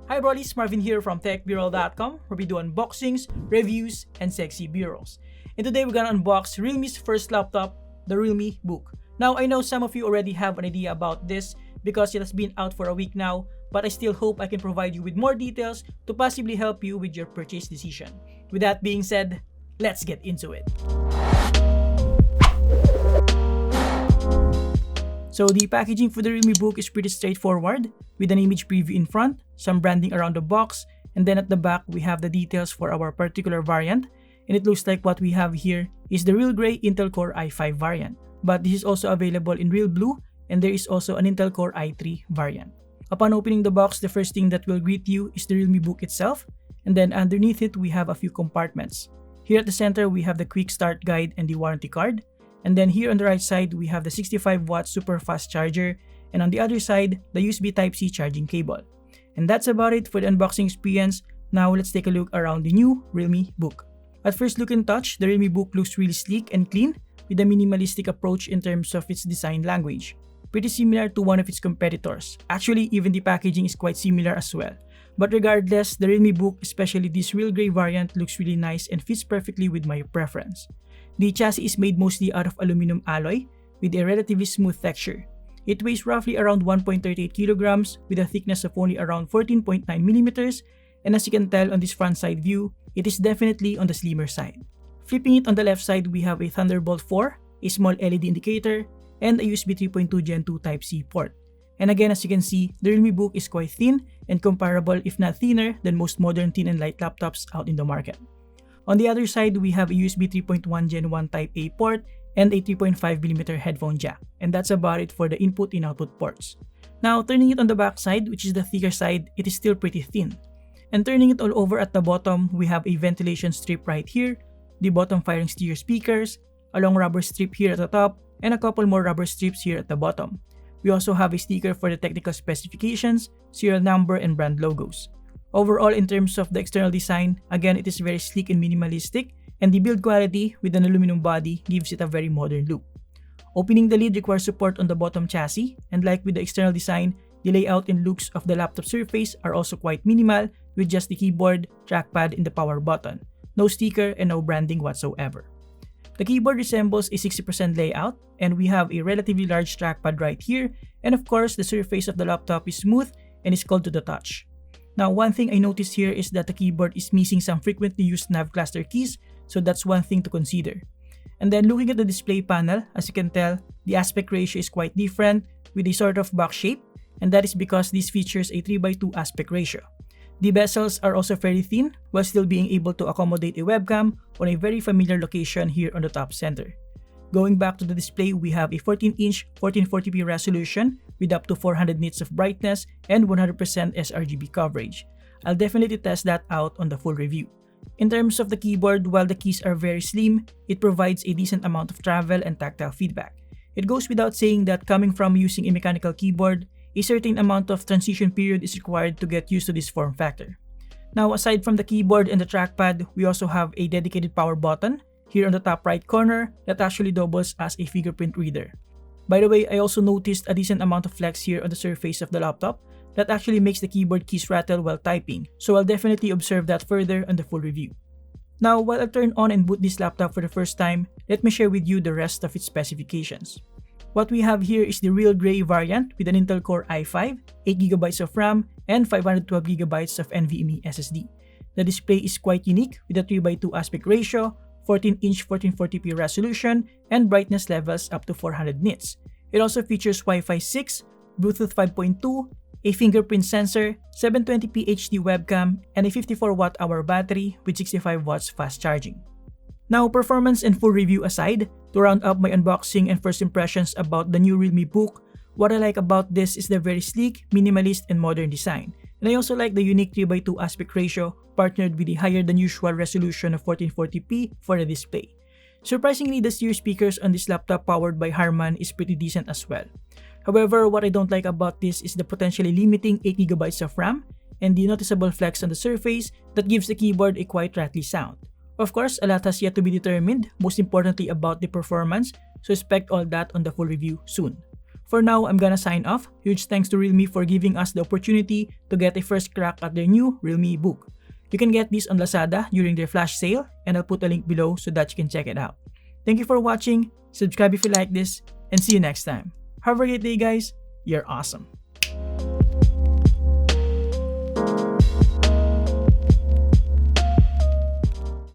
Hi Brollies, Marvin here from TechBroll.com, where we do unboxings, reviews, and sexy b-rolls. And today we're gonna unbox Realme's first laptop, the Realme Book. Now I know some of you already have an idea about this because it has been out for a week now, but I still hope I can provide you with more details to possibly help you with your purchase decision. With that being said, let's get into it. So the packaging for the Realme Book is pretty straightforward, with an image preview in front, some branding around the box, and then at the back we have the details for our particular variant, and it looks like what we have here is the Real Gray Intel Core i5 variant. But this is also available in Real Blue, and there is also an Intel Core i3 variant. Upon opening the box, the first thing that will greet you is the Realme Book itself, and then underneath it we have a few compartments. Here at the center we have the quick start guide and the warranty card. And then here on the right side, we have the 65-watt super fast charger, and on the other side, the USB Type-C charging cable. And that's about it for the unboxing experience. Now let's take a look around the new Realme Book. At first look and touch, the Realme Book looks really sleek and clean with a minimalistic approach in terms of its design language. Pretty similar to one of its competitors. Actually, even the packaging is quite similar as well. But regardless, the Realme Book, especially this Real Gray variant, looks really nice and fits perfectly with my preference. The chassis is made mostly out of aluminum alloy with a relatively smooth texture. It weighs roughly around 1.38 kilograms with a thickness of only around 14.9 millimeters, and as you can tell on this front side view, it is definitely on the slimmer side. Flipping it on the left side, we have a Thunderbolt 4, a small LED indicator, and a USB 3.2 Gen 2 Type-C port. And again, as you can see, the Realme Book is quite thin and comparable if not thinner than most modern thin and light laptops out in the market. On the other side, we have a USB 3.1 Gen 1 Type-A port and a 3.5mm headphone jack, and that's about it for the input and output ports. Now, turning it on the back side, which is the thicker side, it is still pretty thin. And turning it all over at the bottom, we have a ventilation strip right here, the bottom firing stereo speakers, a long rubber strip here at the top, and a couple more rubber strips here at the bottom. We also have a sticker for the technical specifications, serial number, and brand logos. Overall, in terms of the external design, again, it is very sleek and minimalistic, and the build quality with an aluminum body gives it a very modern look. Opening the lid requires support on the bottom chassis, and like with the external design, the layout and looks of the laptop surface are also quite minimal with just the keyboard, trackpad, and the power button. No sticker and no branding whatsoever. The keyboard resembles a 60% layout, and we have a relatively large trackpad right here, and of course, the surface of the laptop is smooth and is cold to the touch. Now, one thing I noticed here is that the keyboard is missing some frequently used nav cluster keys, so that's one thing to consider. And then looking at the display panel, as you can tell, the aspect ratio is quite different with a sort of box shape, and that is because this features a 3:2 aspect ratio. The bezels are also very thin while still being able to accommodate a webcam on a very familiar location here on the top center. Going back to the display, we have a 14-inch 1440p resolution with up to 400 nits of brightness and 100% sRGB coverage. I'll definitely test that out on the full review. In terms of the keyboard, while the keys are very slim, it provides a decent amount of travel and tactile feedback. It goes without saying that coming from using a mechanical keyboard, a certain amount of transition period is required to get used to this form factor. Now, aside from the keyboard and the trackpad, we also have a dedicated power button here on the top right corner that actually doubles as a fingerprint reader. By the way, I also noticed a decent amount of flex here on the surface of the laptop that actually makes the keyboard keys rattle while typing, so I'll definitely observe that further on the full review. Now, while I turn on and boot this laptop for the first time, let me share with you the rest of its specifications. What we have here is the Real Gray variant with an Intel Core i5, 8GB of RAM, and 512GB of NVMe SSD. The display is quite unique with a 3:2 aspect ratio, 14-inch 1440p resolution, and brightness levels up to 400 nits. It also features Wi-Fi 6, Bluetooth 5.2, a fingerprint sensor, 720p HD webcam, and a 54Wh battery with 65 watts fast charging. Now, performance and full review aside, to round up my unboxing and first impressions about the new Realme Book, what I like about this is the very sleek, minimalist, and modern design. And I also like the unique 3:2 aspect ratio partnered with a higher than usual resolution of 1440p for the display. Surprisingly, the stereo speakers on this laptop powered by Harman is pretty decent as well. However, what I don't like about this is the potentially limiting 8GB of RAM and the noticeable flex on the surface that gives the keyboard a quite rattly sound. Of course, a lot has yet to be determined, most importantly about the performance, so expect all that on the full review soon. For now, I'm gonna sign off. Huge thanks to Realme for giving us the opportunity to get a first crack at their new Realme book. You can get this on Lazada during their flash sale, and I'll put a link below so that you can check it out. Thank you for watching, subscribe if you like this, and see you next time. Have a great day guys, you're awesome.